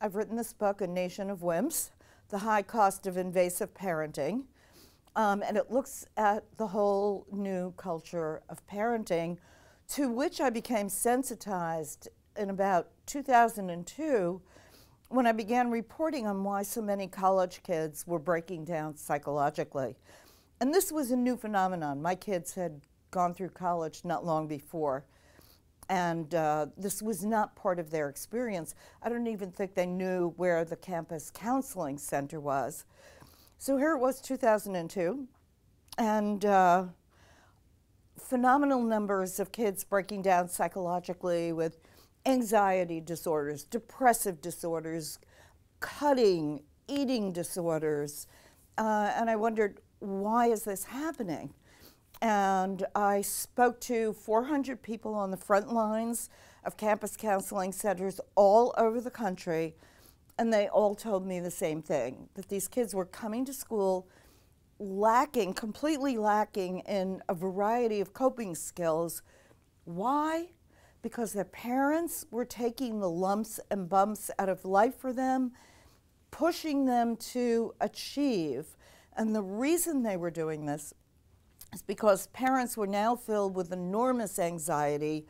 I've written this book, A Nation of Wimps, The High Cost of Invasive Parenting. And it looks at the whole new culture of parenting, to which I became sensitized in about 2002 when I began reporting on why so many college kids were breaking down psychologically. And this was a new phenomenon. My kids had gone through college not long before, and this was not part of their experience. I don't even think they knew where the campus counseling center was. So here it was, 2002, and phenomenal numbers of kids breaking down psychologically with anxiety disorders, depressive disorders, cutting, eating disorders. And I wondered, why is this happening? And I spoke to 400 people on the front lines of campus counseling centers all over the country, and they all told me the same thing, that these kids were coming to school lacking, completely lacking in a variety of coping skills. Why? Because their parents were taking the lumps and bumps out of life for them, pushing them to achieve. And the reason they were doing this is because parents were now filled with enormous anxiety.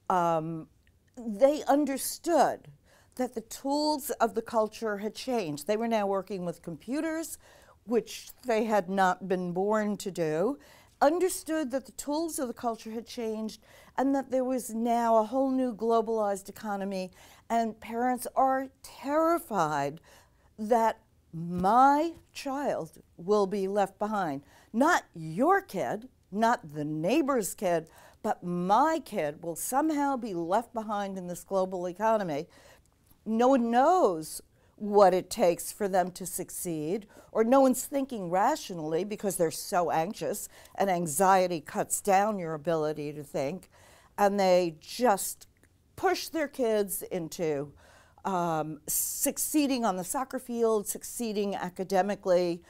They understood that the tools of the culture had changed. They were now working with computers, which they had not been born to do, understood that the tools of the culture had changed and that there was now a whole new globalized economy, and parents are terrified that my child will be left behind. Not your kid, not the neighbor's kid, but my kid will somehow be left behind in this global economy. No one knows what it takes for them to succeed, or no one's thinking rationally because they're so anxious, and anxiety cuts down your ability to think, and they just push their kids into succeeding on the soccer field, succeeding academically.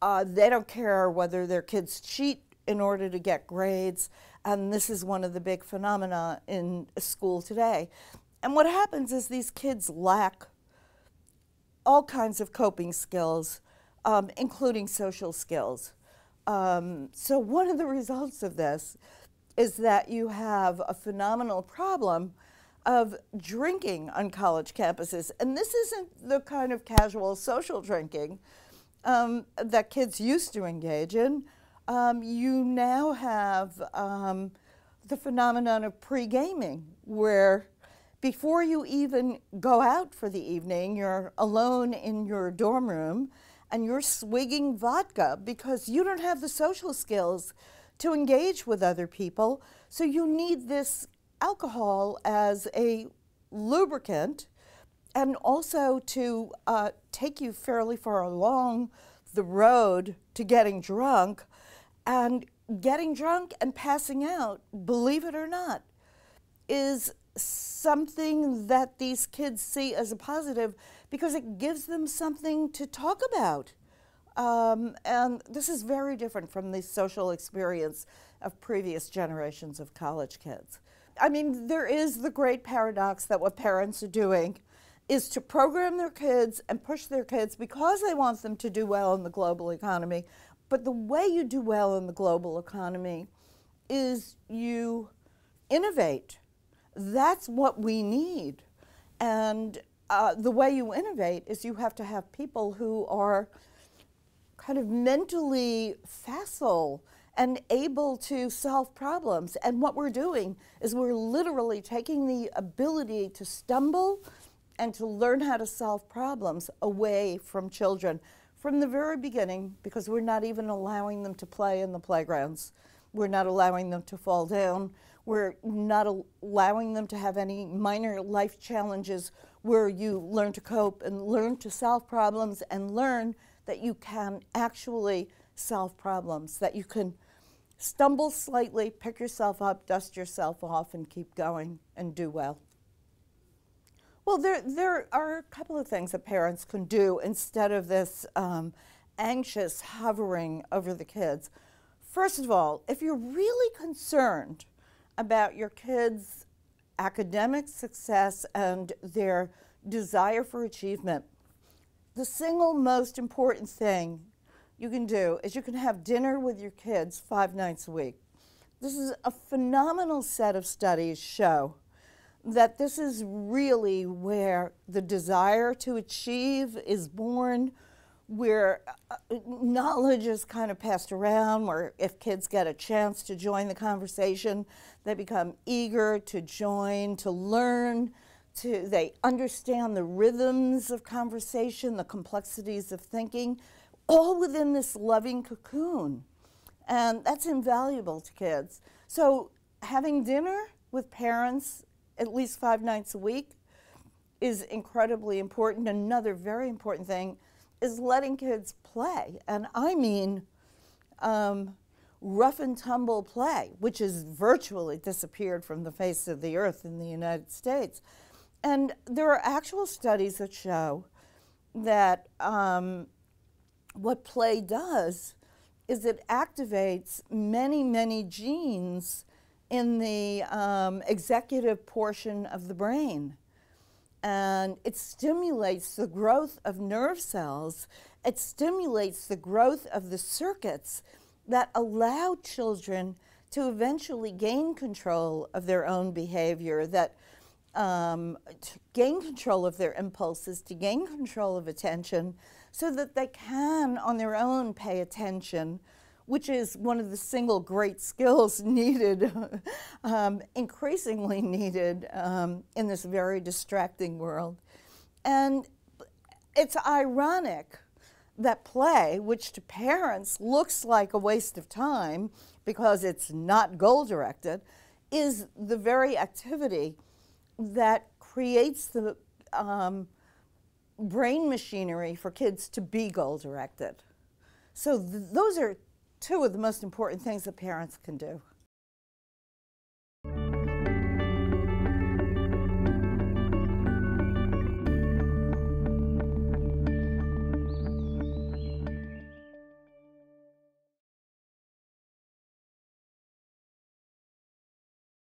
They don't care whether their kids cheat in order to get grades, and this is one of the big phenomena in school today. And what happens is these kids lack all kinds of coping skills, including social skills. So one of the results of this is that you have a phenomenal problem of drinking on college campuses. And this isn't the kind of casual social drinking that kids used to engage in. You now have the phenomenon of pre-gaming, where before you even go out for the evening, you're alone in your dorm room and you're swigging vodka because you don't have the social skills to engage with other people. So you need this alcohol as a lubricant, and also to take you fairly far along the road to getting drunk. And getting drunk and passing out, believe it or not, is something that these kids see as a positive because it gives them something to talk about. And this is very different from the social experience of previous generations of college kids. I mean, there is the great paradox that what parents are doing is to program their kids and push their kids because they want them to do well in the global economy. But the way you do well in the global economy is you innovate. That's what we need. And the way you innovate is you have to have people who are kind of mentally facile and able to solve problems. And what we're doing is we're literally taking the ability to stumble and to learn how to solve problems away from children from the very beginning, because we're not even allowing them to play in the playgrounds. We're not allowing them to fall down. We're not allowing them to have any minor life challenges where you learn to cope and learn to solve problems and learn that you can actually solve problems, that you can stumble slightly, pick yourself up, dust yourself off, and keep going and do well. Well, there are a couple of things that parents can do instead of this anxious hovering over the kids. First of all, if you're really concerned about your kids' academic success and their desire for achievement. The single most important thing you can do is you can have dinner with your kids 5 nights a week. This is a phenomenal set of studies show that this is really where the desire to achieve is born, where knowledge is kind of passed around, where if kids get a chance to join the conversation, they become eager to join, to learn, they understand the rhythms of conversation, the complexities of thinking, all within this loving cocoon. And that's invaluable to kids. So having dinner with parents at least 5 nights a week is incredibly important. Another very important thing is letting kids play. And I mean rough and tumble play, which has virtually disappeared from the face of the earth in the United States. And there are actual studies that show that what play does is it activates many, many genes in the executive portion of the brain. And it stimulates the growth of nerve cells. It stimulates the growth of the circuits that allow children to eventually gain control of their own behavior, that to gain control of their impulses, to gain control of attention, so that they can, on their own, pay attention, which is one of the single great skills needed, increasingly needed in this very distracting world. And it's ironic that play, which to parents looks like a waste of time because it's not goal-directed, is the very activity that creates the brain machinery for kids to be goal-directed. So those are 2 of the most important things that parents can do.